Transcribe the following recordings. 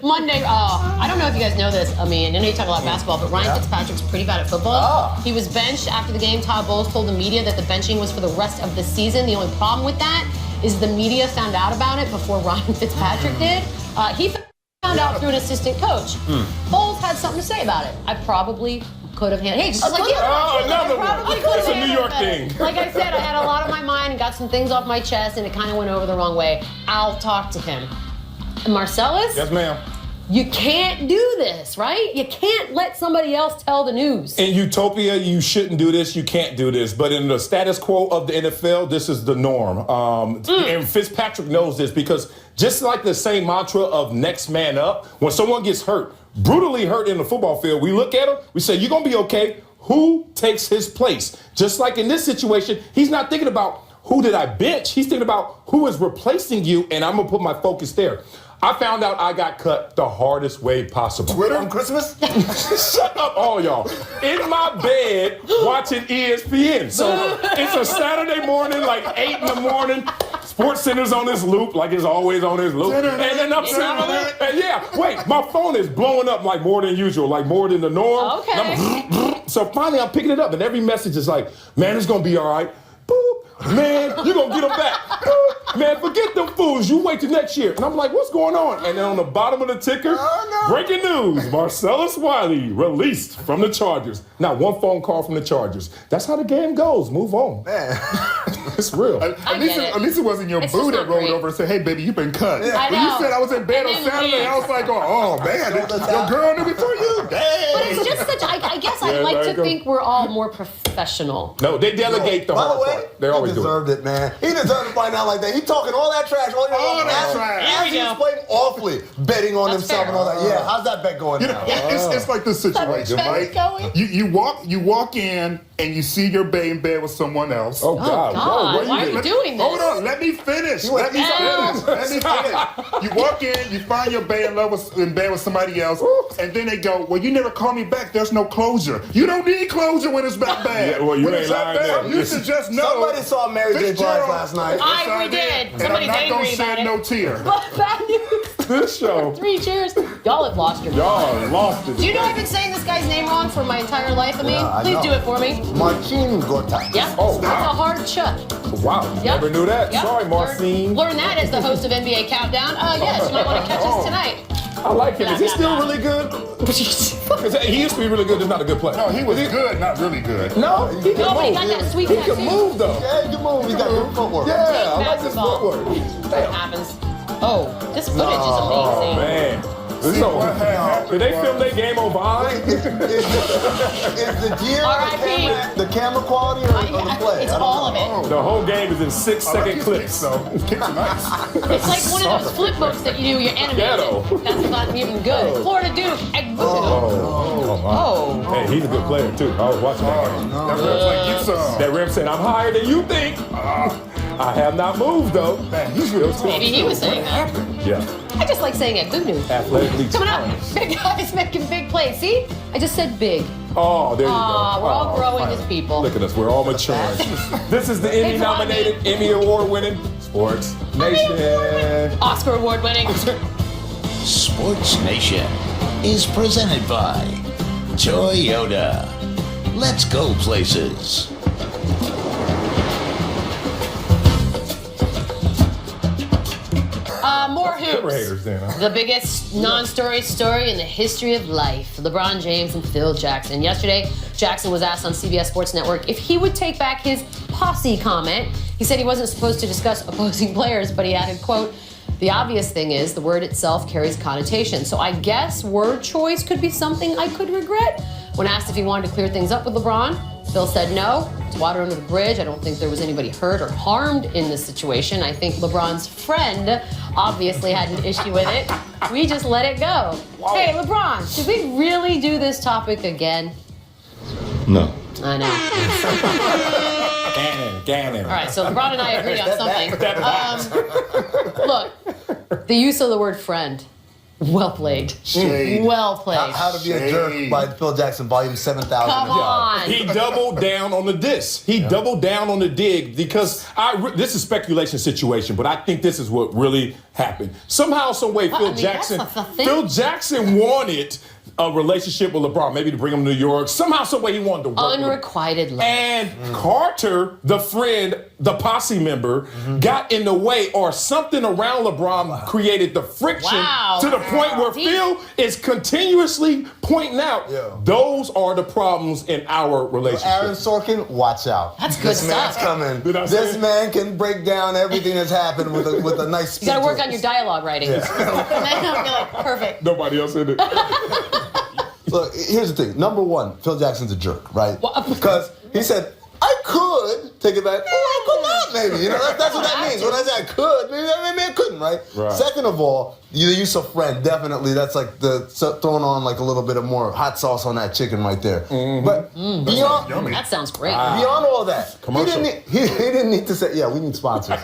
Monday, I don't know if you guys know this. I know you talk a lot basketball, but Ryan Fitzpatrick's pretty bad at football. He was benched after the game. Todd told the media that the benching was for the rest of the season. The only problem with that is the media found out about it before Ryan Fitzpatrick did. He found out through an assistant coach. Bowles had something to say about it. I probably could have handled it. Hey, just like you. Another one. It's a New York thing. Like I said, I had a lot on my mind and got some things off my chest, and it kind of went over the wrong way. I'll talk to him. Marcellus? Yes, ma'am. You can't do this, right? You can't let somebody else tell the news. In Utopia, you shouldn't do this. You can't do this. But in the status quo of the NFL, this is the norm. And Fitzpatrick knows this because just like the same mantra of next man up, when someone gets hurt, brutally hurt in the football field, we look at him, we say, you're going to be okay. Who takes his place? Just like in this situation, he's not thinking about who did I bench. He's thinking about who is replacing you, and I'm going to put my focus there. I found out I got cut the hardest way possible. Twitter on Christmas? Shut up, all y'all. In my bed watching ESPN. So it's a Saturday morning, like 8 in the morning. SportsCenter's on this loop, like it's always on this loop. And then I'm sitting there, my phone is blowing up like more than usual, like more than the norm. Okay. So finally I'm picking it up, and every message is like, man, it's going to be all right. Boop. Man, you're going to get them back. Boop. Man, forget them fools. You wait till next year. And I'm like, what's going on? And then on the bottom of the ticker, breaking news, Marcellus Wiley released from the Chargers. Not one phone call from the Chargers. That's how the game goes. Move on. Man. It's real. At least it wasn't your boo that rolled over and said, hey, baby, you've been cut. I know. When you said I was in bed on Saturday, I was like, oh man, your girl knew before you? Dang. But it's just such, I guess I'd like to think we're all more professional. No, they delegate the hard part. They always do it. He deserved it, man. He deserved to find out like that. He talking all that trash. All that trash. He was playing awfully, betting on himself and all that. Yeah, how's that bet going now? It's like this situation, right? You walk in and you see your bae in bed with someone else. Oh, God. Whoa, why are you doing this? Hold on, let me finish. Let me finish. You walk in, you find your bae in bed with somebody else, and then they go, well, you never call me back. There's no closure. You don't need closure when it's that bad. Yeah, well, you when ain't it's that lying bad, there. you should just know. Somebody saw Mary J. Blige last night. We did. And Somebody's I'm not angry gonna about shed it. no tear. Bad news. This show. 3 cheers. Y'all have lost your mind. Y'all lost it. Do you know I've been saying this guy's name wrong for my entire life? Please do it for me. Marcin Gortat. Yep. Oh, That's a hard chuck. Wow. Yep. Never knew that. Yep. Sorry, Marcin. Learn that as the host of NBA Countdown. Yes, you might want to catch us tonight. I like him. Is he still really good? Because he used to be really good, just not a good player. No, he was good, not really good. No, he can but he move. got that sweet He tattoo. can move, though. Yeah, he can move. He's got good footwork. Yeah, I like his Basketball. footwork. What happens? Oh, this footage is amazing. Man. Did they film their game on Vine? Is the gear R.I.P. the camera quality or the play? It's all of it. The whole game is in 6-second clips. So kicks nice. It's like one of those flip books that you do, your animated. Ghetto. That's not even good. Florida Duke. Oh. Hey, he's a good player, too. I was watching that game. That was like you saw. That ref said, I'm higher than you think. I have not moved, though. Man, he's real too. Maybe he was saying that. Yeah. I just like saying it. Good news. Athletically. Coming up, big guys making big plays. See? I just said big. Oh, there you go. We're all growing as people. Look at us. We're all maturing. This is the Emmy-nominated, Emmy Award-winning Sports Nation. Oscar Award-winning. Sports Nation is presented by Toyota. Let's go places. More hoops. Haters, then, huh? The biggest non-story story in the history of life. LeBron James and Phil Jackson. Yesterday, Jackson was asked on CBS Sports Network if he would take back his posse comment. He said he wasn't supposed to discuss opposing players, but he added, quote, the obvious thing is the word itself carries connotation. So I guess word choice could be something I could regret. When asked if he wanted to clear things up with LeBron, Phil said no. It's water under the bridge. I don't think there was anybody hurt or harmed in this situation. I think LeBron's friend obviously had an issue with it. We just let it go. Wow. Hey, LeBron, should we really do this topic again? No. I know. Gannon. All right, so LeBron and I agree on something. Look, the use of the word friend. Well played. Shade. Well played. How to Be a Jerk by Phil Jackson, volume 7,000. Come on. He doubled down on the diss. He doubled down on the dig because this is speculation situation, but I think this is what really happen. Somehow, some way, Well, I mean, that's the thing. Phil Jackson wanted a relationship with LeBron, maybe to bring him to New York. Somehow, some way, he wanted to work with him. Unrequited love. And Carter, the friend, the posse member, got in the way, or something around LeBron created the friction to the point where Phil is continuously pointing out those are the problems in our relationship. Aaron Sorkin, watch out. That's good This man's stuff. coming. This man can break down everything that's happened with a nice. You got to work on your dialogue writing. And then I'll be like, perfect. Nobody else in it. Look, here's the thing. Number one, Phil Jackson's a jerk, right? Because he said, I could take it back. Oh, I could not, maybe. You know, that's what that means. When I say I could, maybe I couldn't, right? Second of all, the use of friend, definitely, that's like throwing on like a little bit of more hot sauce on that chicken right there. But beyond... That sounds great. Beyond all that, Commercial. he didn't need to say, yeah, we need sponsors.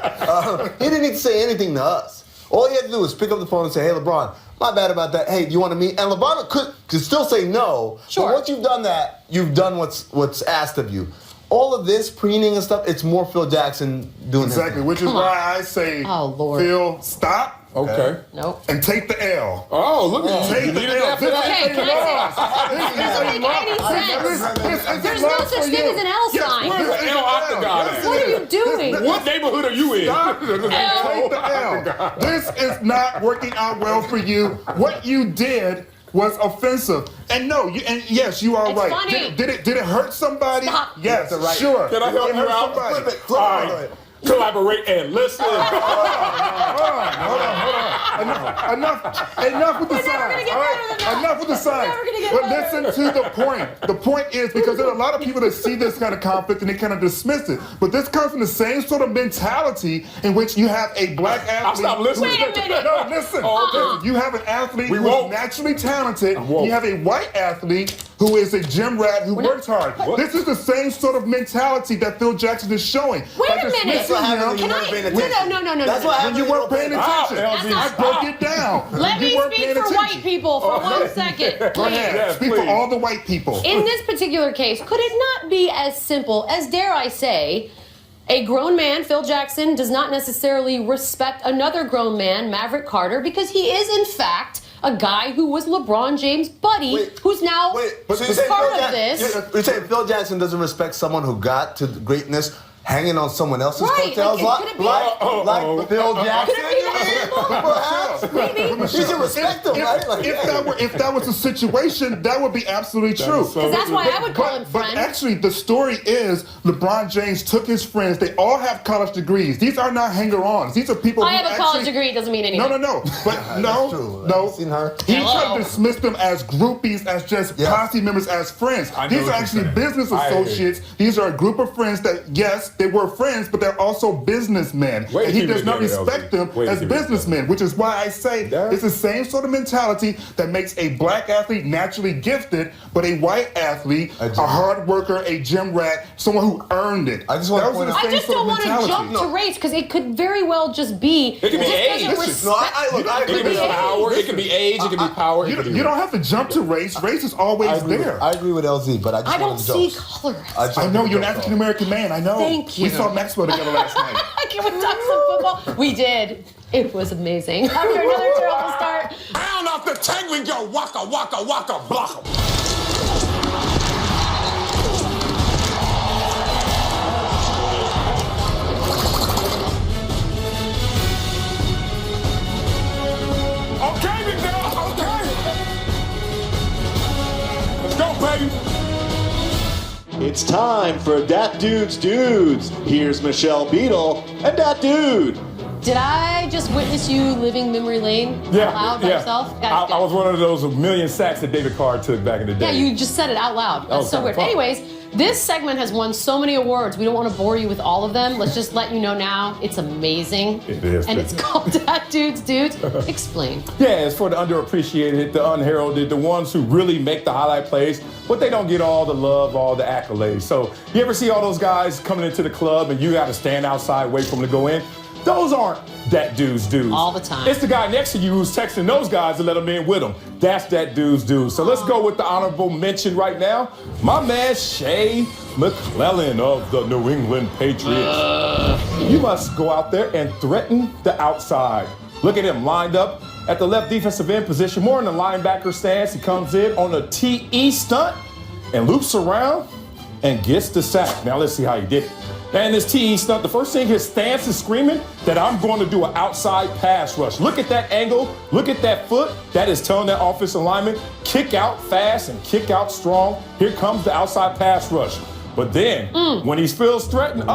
He didn't need to say anything to us. All he had to do was pick up the phone and say, hey, LeBron, my bad about that. Hey, do you want to meet? And LeBron could still say no. Sure. But once you've done that, you've done what's asked of you. All of this preening and stuff, it's more Phil Jackson doing Exactly, which is why I say, Phil, stop. Okay. Nope. And take the L. Oh, look at you. Take the L. Okay, can I say this doesn't make any sense. There's no such thing as an L sign. Where's the L octagon? What are you doing? What neighborhood are you in? Take the L. This is not working out well for you. What you did was offensive. And yes, you are It's right. funny. Did it hurt somebody? Stop. Yes, sure. Can I help It you hurt out? somebody. All right. Collaborate and listen. Hold on. Enough with the signs. All right? Enough with the signs. But listen to the point. The point is, because there are a lot of people that see this kind of conflict and they kind of dismiss it. But this comes from the same sort of mentality in which you have a black athlete. I'll stop listening. Wait a minute. No, listen. Listen. You have an athlete who is naturally talented. You have a white athlete who is a gym rat who works hard. This is the same sort of mentality that Phil Jackson is showing. Wait a minute. Can No. That's what When you weren't paying attention. I broke it down. Let me speak for white people for 1 second. Go ahead. Yes, Speak please. for all the white people. In this particular case, could it not be as simple as, dare I say, a grown man, Phil Jackson, does not necessarily respect another grown man, Maverick Carter, because he is, in fact, a guy who was LeBron James' buddy, who's now part of this. You're saying Phil Jackson doesn't respect someone who got to greatness hanging on someone else's Right, coattails, could it be- like Phil Jackson? Could it be that simple? Maybe. You should respect him, right? Like, If that was the situation, that would be absolutely true. Because that's why I would call him But friend. actually, the story is LeBron James took his friends. They all have college degrees. These are not hanger-ons. These are people I who have a actually, college degree, it doesn't mean anything. No. But no. Have you seen her? He Hello. tried to dismiss them as groupies, as just posse members, as friends. I know These what are you're actually saying. business I hear you. associates. These are a group of friends that, yes, they were friends, but they're also businessmen. Wait And he till you does not get it, respect LZ. them Wait as till you get it. businessmen, which is why I say it's the same sort of mentality that makes a black athlete naturally gifted, but a white athlete, a hard worker, a gym rat, someone who earned it. I just want to Those are point the out- I same just sort don't of want to mentality. jump to race because it could very well just be. It could be just age. doesn't Listen, No, respect- I It could be Listen. power. It could be age. It could be power. it could be You don't have to jump to race. Race is always there. I agree with LZ, but I just I don't wanted to see jokes. color. I know you're an African American man. I know. Thank you. We saw Maxwell together last night. Can we talk some football? We did. It was amazing. After another terrible start. Down off the tank we go. Waka, waka, waka, block 'em. Okay, big dog. Okay. Let's go, baby. It's time for Dat Dude's Dudes. Here's Michelle Beadle and Dat Dude. Did I just witness you living memory lane out loud by yourself? I was one of those million sacks that David Carr took back in the day. Yeah, you just said it out loud. That's was so kinda weird. fun. Anyways, this segment has won so many awards. We don't want to bore you with all of them. Let's just let you know now. It's amazing. It is. And it's called Dat Dude's Dudes. Explain. Yeah, it's for the underappreciated, the unheralded, the ones who really make the highlight plays, but they don't get all the love, all the accolades. So you ever see all those guys coming into the club and you got to stand outside, wait for them to go in? Those aren't that dude's dudes. All the time. It's the guy next to you who's texting those guys to let them in with him. That's that dude's dude. So let's go with the honorable mention right now. My man, Shea McClellan of the New England Patriots. You must go out there and threaten the outside. Look at him lined up at the left defensive end position, more in the linebacker stance. He comes in on a TE stunt and loops around and gets the sack. Now let's see how he did it. And this TE stunt, the first thing, his stance is screaming that I'm going to do an outside pass rush. Look at that angle. Look at that foot. That is telling that offensive lineman, kick out fast and kick out strong. Here comes the outside pass rush. But then, when he feels threatened,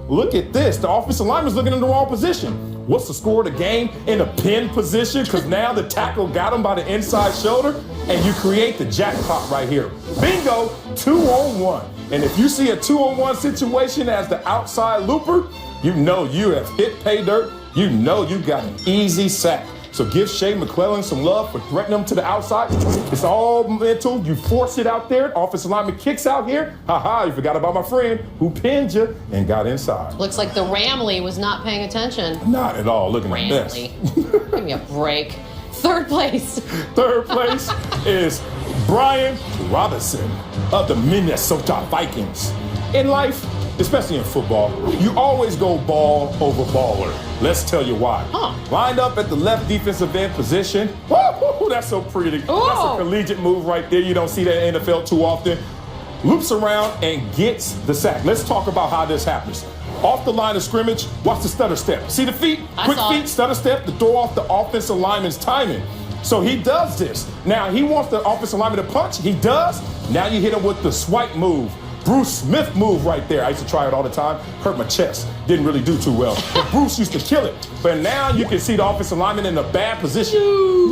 look at this. The offensive lineman's looking in the wrong position. What's the score of the game? In a pin position, because now the tackle got him by the inside shoulder, and you create the jackpot right here. Bingo, 2-on-1. And if you see a 2-on-1 situation as the outside looper, you know you have hit pay dirt. You know you got an easy sack. So give Shea McClellan some love for threatening him to the outside. It's all mental. You force it out there. Offensive lineman kicks out here. You forgot about my friend who pinned you and got inside. Looks like the Ramley was not paying attention. Not at all. Looking at this. Give me a break. Third place. Third place is Brian Robinson of the Minnesota Vikings. In life, especially in football, you always go ball over baller. Let's tell you why. Lined up at the left defensive end position. Woo, that's so pretty. That's a collegiate move right there. You don't see that in the NFL too often. Loops around and gets the sack. Let's talk about how this happens. Off the line of scrimmage, watch the stutter step. See the feet? Quick feet, stutter step to throw off the offensive lineman's timing. So he does this. Now he wants the offensive lineman to punch. He does. Now you hit him with the swipe move. Bruce Smith move right there. I used to try it all the time. Hurt my chest. Didn't really do too well. But Bruce used to kill it. But now you can see the offensive lineman in a bad position.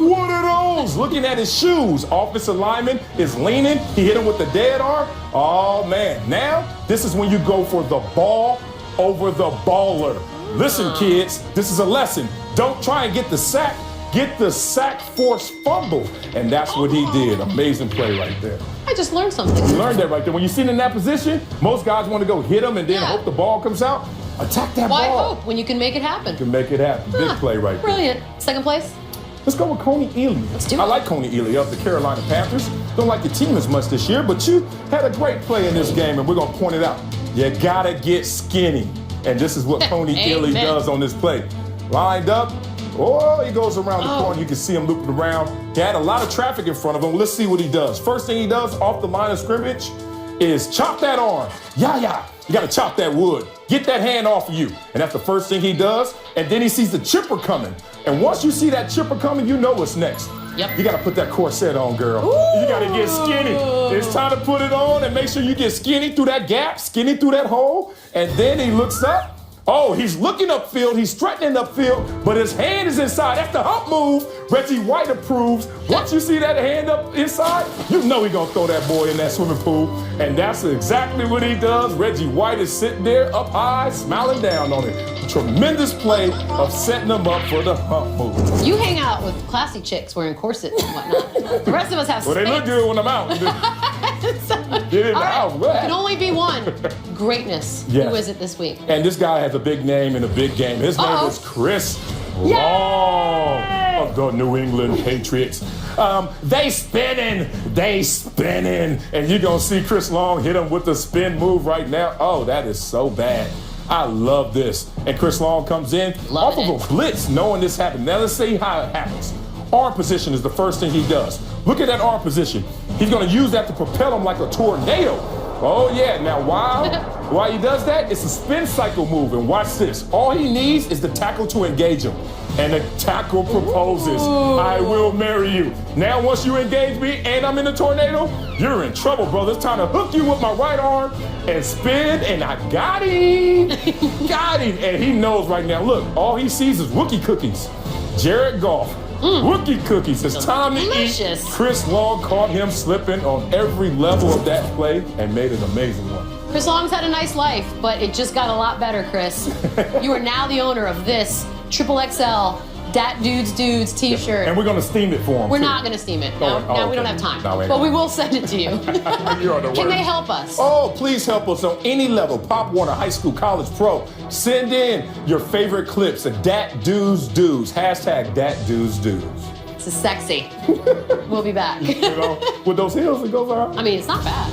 One of those. Looking at his shoes. Offensive lineman is leaning. He hit him with the dead arm. Oh, man. Now, this is when you go for the ball over the baller. Listen, kids, this is a lesson. Don't try and get the sack. Get the sack force fumble. And that's what he did. Amazing play right there. I just learned something. You learned that right there. When you see it in that position, most guys want to go hit him and then hope the ball comes out. Attack that Why ball. hope when you can make it happen? You can make it happen. Big play right there. Brilliant. Second place? Let's go with Coney Ealy. Let's do it. I like Coney Ealy of the Carolina Panthers. Don't like the team as much this year, but you had a great play in this game, and we're going to point it out. You got to get skinny. And this is what Coney Ealy does on this play. Lined up. Oh, he goes around the corner. You can see him looping around. He had a lot of traffic in front of him. Let's see what he does. First thing he does off the line of scrimmage is chop that arm. You got to chop that wood. Get that hand off of you. And that's the first thing he does. And then he sees the chipper coming. And once you see that chipper coming, you know what's next. Yep. You got to put that corset on, girl. You got to get skinny. It's time to put it on and make sure you get skinny through that gap, skinny through that hole. And then he looks up. Oh, he's looking upfield, he's threatening upfield, but his hand is inside. That's the hump move Reggie White approves. Once you see that hand up inside, you know he's gonna throw that boy in that swimming pool. And that's exactly what he does. Reggie White is sitting there up high, smiling down on it. Tremendous play of setting him up for the hump move. You hang out with classy chicks wearing corsets and whatnot. The rest of us have Well, they look good when I'm out. Get in the house. There can only be one. Greatness. Yes. Who is it this week? And this guy has a big name in a big game. His name is Chris Long of the New England Patriots. They spinning. And you're going to see Chris Long hit him with the spin move right now. Oh, that is so bad. I love this. And Chris Long comes in off of a blitz knowing this happened. Now let's see how it happens. Arm position is the first thing he does. Look at that arm position. He's going to use that to propel him like a tornado. Oh, yeah. Now, why he does that, it's a spin cycle move. And watch this. All he needs is the tackle to engage him. And the tackle proposes, I will marry you. Now, once you engage me and I'm in a tornado, you're in trouble, brother. It's time to hook you with my right arm and spin, and I got him. And he knows right now, look, all he sees is rookie cookies. Jared Goff. Rookie cookies. It's time to eat. Chris Long caught him slipping on every level of that play and made an amazing one. Chris Long's had a nice life, but it just got a lot better, Chris. You are now the owner of this XXL Dat Dudes t-shirt. And we're going to steam it for him. We're not going to steam it. Now we don't have time. But we will send it to you. Can they help us? Oh, please help us on any level. Pop Warner, high school, college, pro. Send in your favorite clips of Dat Dudes. Hashtag Dat Dudes. This is sexy. We'll be back. With those heels, it goes all right. I mean, it's not bad.